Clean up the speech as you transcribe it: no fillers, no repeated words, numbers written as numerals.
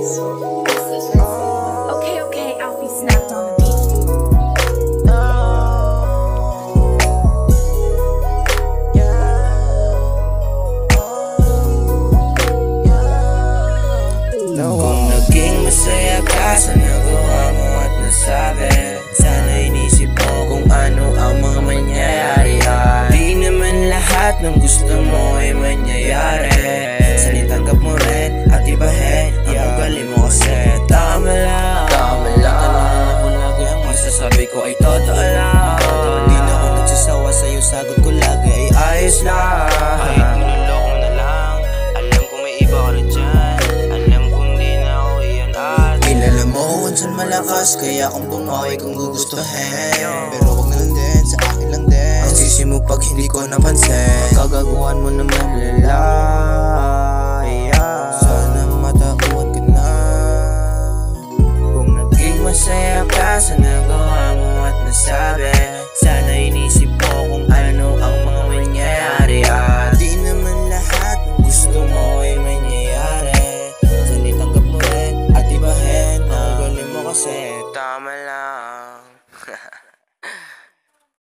Okay, Alfie snapped on the beat. Kung naging masaya ka sa nagawa mo at nasabi, sana inisip mo kung ano ang mga mangyayari. Di naman lahat ng gusto mo ay mangyayari. Sana itanggap mo rin at ibahin ang ugali mo kasi tama lang. Tanongin ako lagi, ang masasabi ko ay totoo lang. Di na ako nagsasawa sa'yo, sagot ko lagi ay ayos lang. Kahit niloloko mo na lang, alam kong may iba ka na dyan. Alam kong di na ako iyan at kilala mo kung saan malakas, kaya kung bumawi kung gugustuhin. Pero wag na lang din, sa akin lang din. Ang sisi mo pag hindi ko napansin, kagaguhan mo naman lalay. Sana matauhan ka na. Kung naging masaya ka sa nagawa mo at nasabi, sana inisip mo kung ano ang mga mangyayari. Di naman lahat ng gusto mo ay mangyayari. Sana itanggap mo rin at ibahin ang ugali mo kasi tama lang.